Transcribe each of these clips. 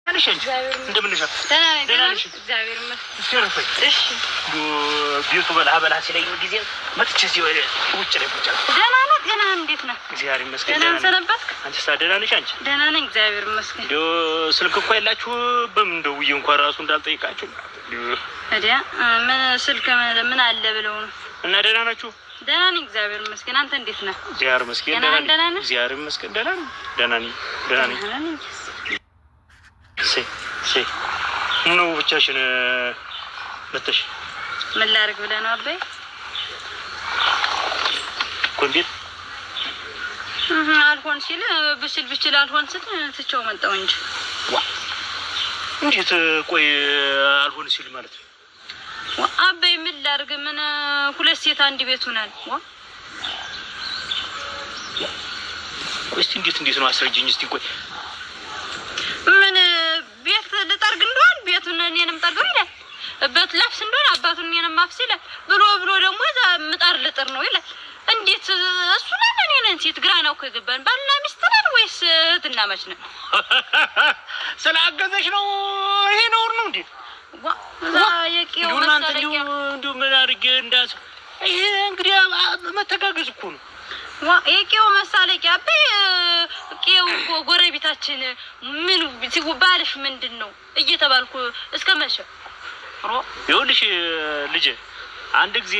ليش انت እንደምን ነሽ? ደህና ነሽ? እግዚአብሔር ይመስገን። እሺ ቢዩቱ በልሀበላ ሲለኝ ጊዜ መጥቼ እዚህ ውጭ ላይ ቁጭ አልኩ። ደህና ነህ? ገና እንዴት ነህ? እግዚአብሔር ይመስገን። ደህና ሰነበትክ? አንቺስ ደህና ነሽ? አንቺ ደህና ነኝ እግዚአብሔር ይመስገን። እንደው ስልክ እኮ የላችሁ በምን ደውዬ እንኳን ራሱ እንዳልጠይቃችሁ ታዲያ ምን ስልክ ምን አለ ብለው ነው? እና ደህና ናችሁ? ደህና ነኝ እግዚአብሔር ይመስገን። አንተ እንዴት ነህ? እግዚአብሔር ይመስገን ደህና ነኝ። እግዚአብሔር ይመስገን ደህና ነኝ። ደህና ነኝ። ነው ብቻሽን መተሽ ምን ላድርግ ብለህ ነው አባይ? ኮንዲት አልሆን ሲል ብችል አልሆን ሲል ትቼው መጣሁ እንጂ ዋ እንዴት ቆይ አልሆን ሲል ማለት ነው? አባይ ምን ላድርግ? ምን ሁለት ሴት አንድ ቤት ሆናል። ዋ እስቲ እንዴት ነው አስረጅኝ እስቲ። ቆይ ምን ቤት ልጠርግ እንደሆነ ቤቱን እኔንም ጠርገው ይላል። በት ለፍስ እንደሆነ አባቱን እኔንም ማፍስ ይላል። ብሎ ደግሞ እዛ ምጣር ልጥር ነው ይላል። እንዴት እሱ ለምን እኔን ሴት ግራ ነው ከገባን ባልና ሚስት ነን ወይስ እህትና መች ነን? ስላገዘሽ ነው ይሄ ነውር ነው እንዴ? ዋ የቂው መሳለቂያ እንዱ ምን አድርጌ እንዳስ ይሄ እንግዲህ መተጋገዝ እኮ ነው። ዋ የቂው መሳለቂያ ቂው ጎረቤታችን ምን ሲባልሽ ምንድነው እየተባልኩ እስከመሸ ይኸውልሽ ልጄ አንድ ጊዜ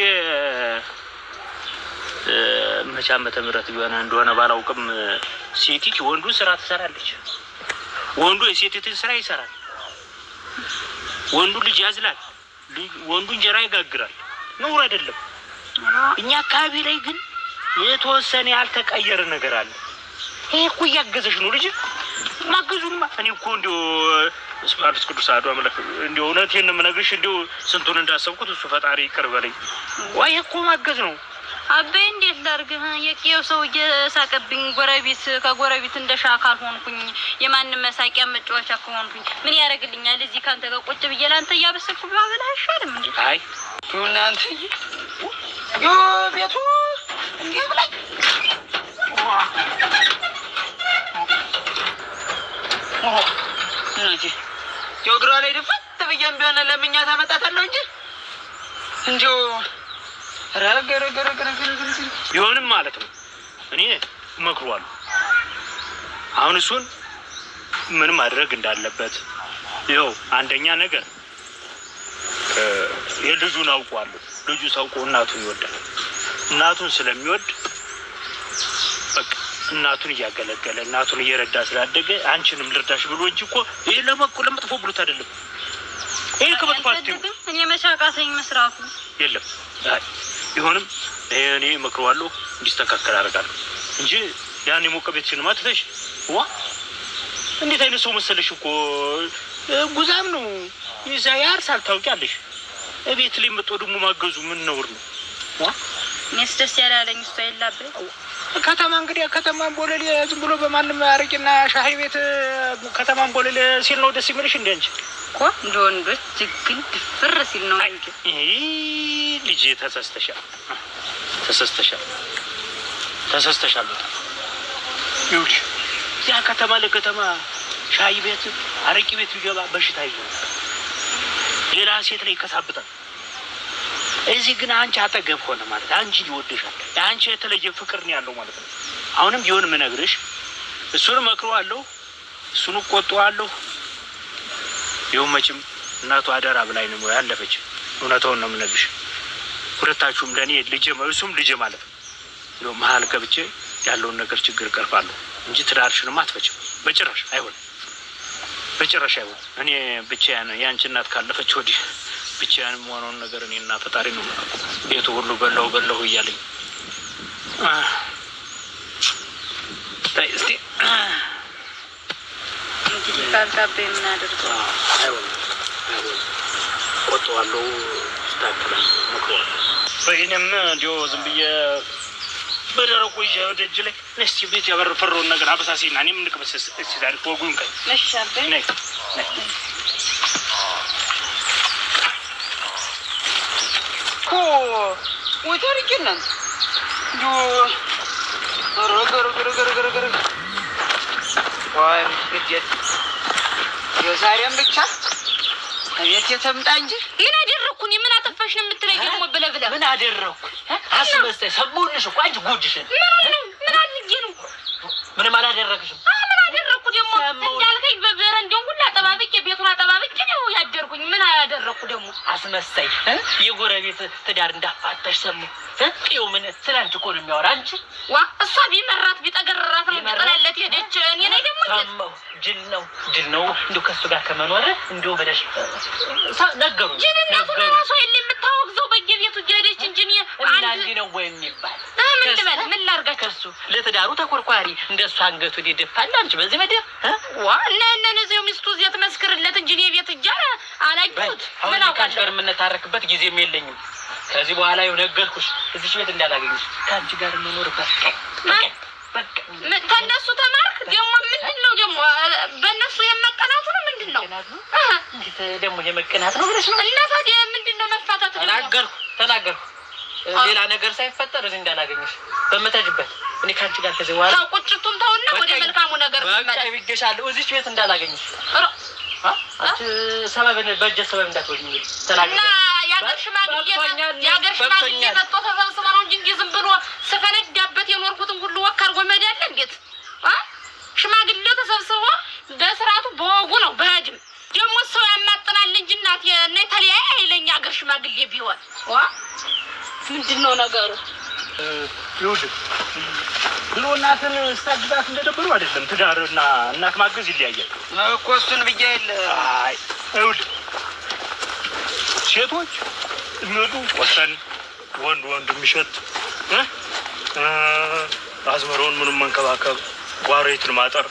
መቼ ዓመተ ምህረት ቢሆን እንደሆነ ባላውቅም ሴቲት ወንዱ ስራ ትሰራለች። ወንዱ የሴቲትን ስራ ይሰራል። ወንዱ ልጅ ያዝላል። ወንዱ እንጀራ ይጋግራል። ነውር አይደለም። እኛ አካባቢ ላይ ግን የተወሰነ ያልተቀየረ ነገር አለ። ይሄ እኮ እያገዘሽ ነው ልጅ ማገዙንማ እኔ እኮ እንደው ስማርት ቅዱስ አዶ አምላክ እንደው እውነቴን ነው የምነግርሽ። እንደው ስንቱን እንዳሰብኩት እሱ ፈጣሪ ይቅር በለኝ። ወይ እኮ ማገዝ ነው አባይ። እንዴት ላድርግ? የቂው ሰው እየሳቀብኝ ከጎረቤት እንደሻካል ሆንኩኝ። የማንም መሳቂያ መጫወቻ ከሆንኩኝ ምን ያደርግልኛል? እዚህ ካንተ ጋር ቁጭ ብዬ ላንተ እያበሰኩ ባበላ አይሻልም እንዴ? አይ እናንተ ቤቱ እንዴ ብላይ እናንተ ግራ ላይ ደፋት ብዬም ቢሆን ለምኛ ታመጣታለሁ እንጂ እንደው ይሆንም ማለት ነው። እኔ እመክረዋለሁ አሁን እሱን ምን ማድረግ እንዳለበት። ይኸው አንደኛ ነገር የልጁን አውቀዋለሁ። ልጁ ሳውቀው እናቱን ይወዳል። እናቱን ስለሚወድ በቃ እናቱን እያገለገለ እናቱን እየረዳ ስላደገ አንቺንም ልርዳሽ ብሎ እንጂ እኮ ይሄ ለመጥፎ ብሎት አይደለም። ይሄ ከመጥፋት እኔ መሻቃተኝ መስራቱ የለም። ይሆንም እኔ እመክረዋለሁ እንዲስተካከል አደርጋለሁ እንጂ ያን የሞቀ ቤትሽን ማጥተሽ ዋ እንዴት አይነት ሰው መሰለሽ እኮ ጉዛም ነው ይዛ ያርሳል። ታውቂያለሽ እቤት ላይ መጥቶ ደግሞ ማገዙ ምን ነውር ነው? ዋ እኔስ ደስ ያላለኝ እሱ አይላበይ ከተማ እንግዲህ ከተማን ቦለሌ ዝም ብሎ በማንም አረቂና ሻይ ቤት ከተማን ቦለሌ ሲል ነው ደስ የሚልሽ እንዴ? አንቺ እኮ እንደ ወንዶች ጅግን ድፍር ሲል ነው እንጂ ልጅ ተሰስተሻል በጣም ይኸውልሽ ያ ከተማ ለከተማ ሻይ ቤት አረቂ ቤት ቢገባ በሽታ ይዞ ሌላ ሴት ላይ ይከሳብታል። እዚህ ግን አንቺ አጠገብ ሆነ ማለት አንቺ ይወድሻል። አንቺ የተለየ ፍቅር ነው ያለው ማለት ነው። አሁንም ቢሆን ምነግርሽ እሱን እመክረዋለሁ፣ እሱን እቆጣዋለሁ። ይኸው መቼም እናቱ አደራ ብላኝ ነው ያለፈች። እውነታውን ነው የምነግርሽ። ሁለታችሁም ለኔ ልጅ እሱም ልጅ ማለት ነው። እንደው መሀል ገብቼ ያለውን ነገር ችግር ቀርፋለሁ እንጂ ትዳርሽንም አትፈችም። በጭራሽ አይሆንም። እኔ ብቻዬን ያንቺ እናት ካለፈች ወዲህ ብቻዬን የሆነውን ነገር እኔና ፈጣሪ ነው ቤቱ ሁሉ በላሁ እያለኝ እስቲ እንግዲህ ካልታበ የምናደርገው አይሆንም። ቆጥዋለሁ ስታከላል መክሯለሁ። በእኔም እንዲያው ዝም ብዬ በደረቁ ይዤ ወደጅ ላይ እስቲ ቤት ያበረፈረውን ነገር አበሳሲና እኔም እንቅበስስ እስቲ ዛሬ ወጉን ከይ ነሻበ ነይ ወተርኪናን ገር ዋይ ግዴት የዛ ዛሬም ብቻ ቤት የተምጣ እንጂ ምን አደረኩኝ? ምን አጠፋሽ ነው የምትለኝ? ደግሞ ብለህ ምን አደረኩ? አስመስተይ ሰሞኑንሽ እኮ አንቺ ጎጅሽን ምን አድርጌ ነው? ምንም አላደረግሽም። ምን አደረኩ ደግሞ? እንዳልከኝ በበረንዳው ሁሉ አጠባብቄ ቤቱን አጠባብቄ ነው ያደርኩኝ። ምን አደረኩ ደግሞ? አስመስተይ የጎረቤት ትዳር እንዳፋታሽ ሰማሁ። ይኸው ምን ስላንቺ እኮ ነው የሚያወራ። አንቺ ዋ እሷ ቢመራት ቢጠገራት ነው ጥላለት ሄደች። እኔ ላይ ደግሞ ሰማሁ። ጅል ነው እንደው ከእሱ ጋር ከመኖር እንደው ብለሽ ነገሩ ጅልነቱ ለራሷ የለ የምታወግዘው በየቤቱ ሄደች እንጂ አንድ ነው ወይ የሚባል ምን ላድርጋት? ከእሱ ለትዳሩ ተኮርኳሪ እንደሱ አንገቱን ይደፋል። አንቺ በዚህ ምድር ዋ እና እነዚህ ሚስቱ እዚያ ትመስክርለት እንጂ እኔ ቤት እጃ አላየሁት። ምን አውቃለሁ? ጋር የምንታረክበት ጊዜም የለኝም። ከዚህ በኋላ ይኸው ነገርኩሽ፣ እዚች ቤት እንዳላገኝሽ ከአንቺ ጋር የምኖርበት በቃ ከእነሱ ተማርክ። ደግሞ ምንድን ነው ደግሞ በእነሱ የመቀናቱ ነው? ምንድን ነው እንዴት ደግሞ የመቀናት ነው ብለሽ ነው? እና ታዲያ ምንድን ነው መፋታቱ? ተናገርኩ ሌላ ነገር ሳይፈጠር እዚህ እንዳላገኝሽ በመታጅበት እኔ ካንቺ ጋር ከዚህ በኋላ ቁጭቱን ተውና ወደ መልካሙ ነገር በቃ ይብጌሻለሁ። እዚች ቤት እንዳላገኝሽ አንቺ በእጀ ሰበብ እንዳትወኝ ተናገር። የአገር ሽማግሌ መጥቶ ተሰብስበው ነው እንጂ ዝም ብሎ ስፈነዳበት የኖርኩትን ሁሉ ወክ አድርጎ መሄድ እንዴት? ሽማግሌው ተሰብስቦ በስርዓቱ በወጉ ነው በህድም ደግሞ ሰው ያማጥናል እንጂ እናት ተለያየ አይለኝ አገር ሽማግሌ ቢሆን ምንድን ነው ነገሩ? ይኸውልህ ብሎ እናትን ስታግዛት እንደነበሩ አይደለም። ትዳርና እናት ማገዝ ይለያያል እኮ እሱን ብዬ የለ። አይ ይኸውልህ ሴቶች የሚወዱ ወሰን ወንድ የሚሸጥ አዝመራውን ምንም መንከባከብ ጓሬትን ማጠር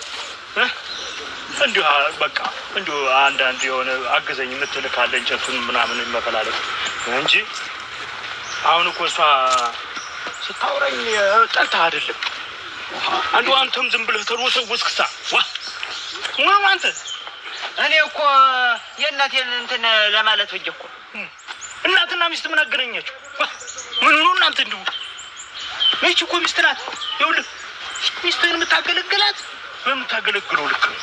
እንዲሁ በቃ እንዲሁ አንዳንድ የሆነ አገዘኝ የምትል ካለ እንጨቱን ምናምን መፈላለግ እንጂ አሁን እኮ እሷ ስታወራኝ ጠልታ አይደለም። አንተም ዝም ብለህ ተርወሰወስክሳ ምን አንተ እኔ እኮ የእናቴን እንትን ለማለት ብዬ እኮ እናትና ሚስት ምን አገናኛችሁ? ምን ሆኖ እናንተ እንዲሁ እቺ እኮ ሚስት ናት። ይኸውልህ ሚስትህን የምታገለግላት በምታገለግለው ልክ ነው።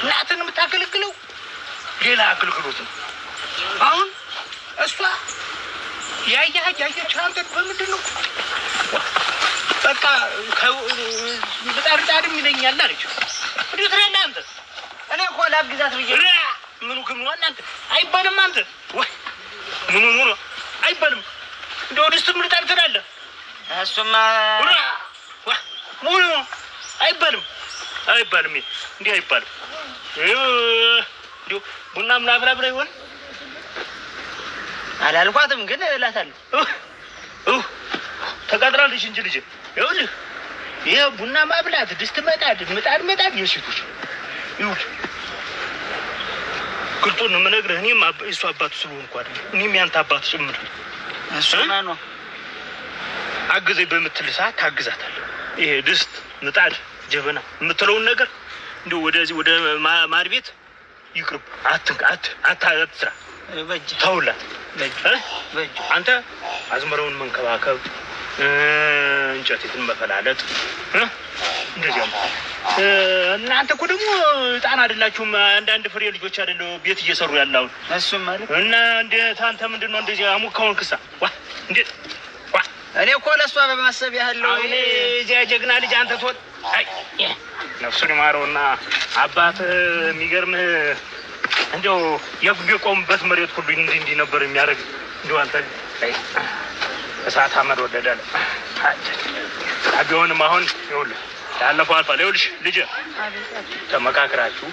እናትን የምታገለግለው ሌላ አገልግሎት ነው። አሁን እሷ ያየች አንተን በምንድን ነው በቃ ብጣርጣድም ይለኛል አለች። እንዲሁ ትሬና አንተ እኔ እኮ ላግዛት ብዬ ምኑ ግም እናንተ አይባልም። አንተ ወይ ምኑ አይባልም። እንደው ድስትም ልጣር ትላለህ። እሱማ ምኑ አይባልም እንዲህ አይባልም። እንዲሁ ቡና ምናምን አብራ ይሆን አላልኳትም ግን እላታለሁ። ተቃጥራለች እንጂ ልጅ ይኸውልህ ይሄ ቡና ማብላት ድስት ምጣድ የሴቶች ይኸውልህ ግልጡን ነው የምነግርህ። እኔም እሱ አባቱ ስለሆንኩ አይደል እኔም ያንተ አባት ጭምር። እሱማ ነው አግዘኝ በምትል ሰዓት ታግዛታለህ። ይሄ ድስት ምጣድ ጀበና የምትለውን ነገር እንደው ወደዚህ ወደ ማር ቤት ይቅርብ። አትስራ በእጅ ተውላት። በእጅ አንተ አዝመራውን መንከባከብ እንጨትን መፈላለጥ እንደዚያ ነው። እናንተ እኮ ደግሞ ህፃን አይደላችሁም። አንዳንድ ፍሬ ልጆች አይደሉ ቤት እየሰሩ ያለው እሱም ማለት እና እንዴት አንተ ምንድነው እንደዚህ አሙካውን ክሳ እንዴት እኔ እኮ ለእሷ በማሰብ ያህል እኔ እዚያ ጀግና ልጅ አንተ ትወጥ ነፍሱን ይማረውና አባት የሚገርምህ እንደው የቆሙበት መሬት ሁሉ እንዲህ ነበር የሚያደርግ። እንደው አንተ እሳት አመድ ወደዳለ ቢሆንም አሁን ይኸውልህ ያለፈው አልፏል። ይኸውልሽ ልጅ ተመካክራችሁ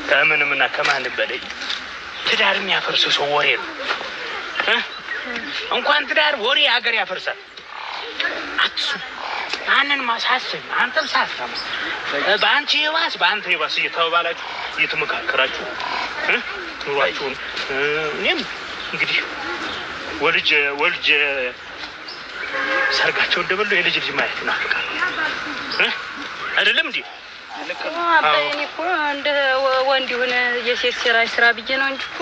ከምንምና ከማንም በላይ ትዳር የሚያፈርስ ሰው ወሬ ነው። እንኳን ትዳር ወሬ ሀገር ያፈርሳል። አትሱ ማንን ማሳሰብ አንተም ሳስተማ በአንቺ የባስ እየተባባላችሁ እየተመካከራችሁ ኑሯችሁን እኔም እንግዲህ ወልጄ ሰርጋቸው እንደበሉ የልጅ ማየት ናፍቃል አይደለም እንዴ? አባዬ እኮ እንደ ወንድ የሆነ የሴት ስራ ብዬ ነው እንጂ እኮ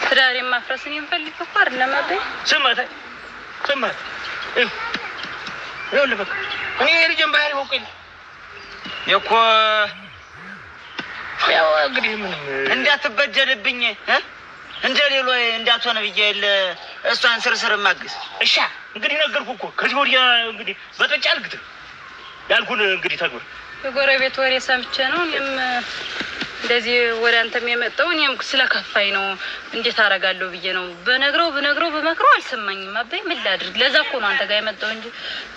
ትዳሬን ማፍረስን የምፈልግ እኮ አይደለም አባዬ። ስማት ይኸውልህ በቃ እኔ የልጅን ባህሪ ወቀኝ እኮ ያው እንግዲህ ምንም እንዳትበጀልብኝ እንደ ሌሎ እንዳትሆነ ብዬ እሷን ስርስር ማግዝ። እሺ እንግዲህ ነገርኩህ እኮ ከዚህ ወዲያ እንግዲህ በጠጫ አልግት ያልኩን እንግዲህ ተግብር። የጎረቤት ወሬ ሰምቼ ነው እኔም እንደዚህ ወደ አንተም የመጣው እኔም ስለከፋኝ ነው። እንዴት አደርጋለሁ ብዬ ነው በነግረው በመክረው አልሰማኝም። አባይ ምን ላድርግ? ለዛ እኮ ነው አንተ ጋር የመጣው እንጂ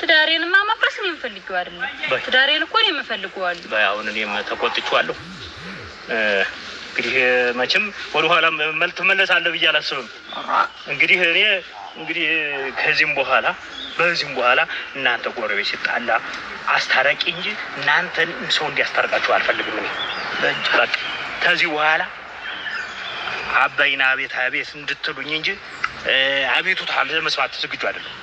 ትዳሬንማ ማፍረስ ነው የምፈልገው አይደለም። ትዳሬን እኮ ነው የምፈልገው። አሁን እኔም ተቆጥቼዋለሁ። እንግዲህ መቼም ወደ ኋላ ትመለሳለህ ብዬ አላስብም። እንግዲህ እኔ ከዚህም በኋላ እናንተ ጎረቤት ሲጣላ አስታራቂ እንጂ እናንተን ሰው እንዲያስታርቃችሁ አልፈልግም። እኔ በቃ ከዚህ በኋላ አባይና አቤት እንድትሉኝ እንጂ አቤቱታ ለመስማት ዝግጁ አይደለም።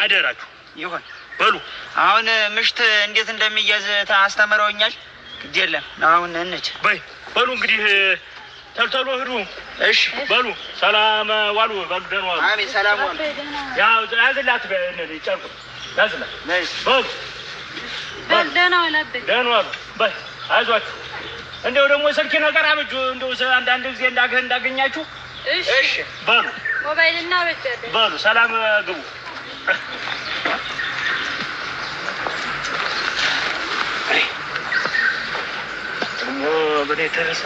አደራችሁ ይሁን በሉ። አሁን ምሽት እንዴት እንደሚያዝ አስተምረውኛል። ግድ የለም አሁን እንች በሉ እንግዲህ ተልተሎ ሂዱ። እሺ በሉ ሰላም ዋሉ። በሉ ደህና ዋሉ። አሜን ሰላም ዋሉ። ያው ያዝላት ጨርቁ ያዝላት። በሉ ደህና ዋላብኝ። ደህና ዋሉ። በይ አይዟችሁ። እንደው ደግሞ ስልክ ነገር አብጁ። እንደው አንዳንድ ጊዜ እንዳገኛችሁ። እሺ በሉ ሞባይልና በጨደ በሉ ሰላም ግቡ። በኔ ተረሳ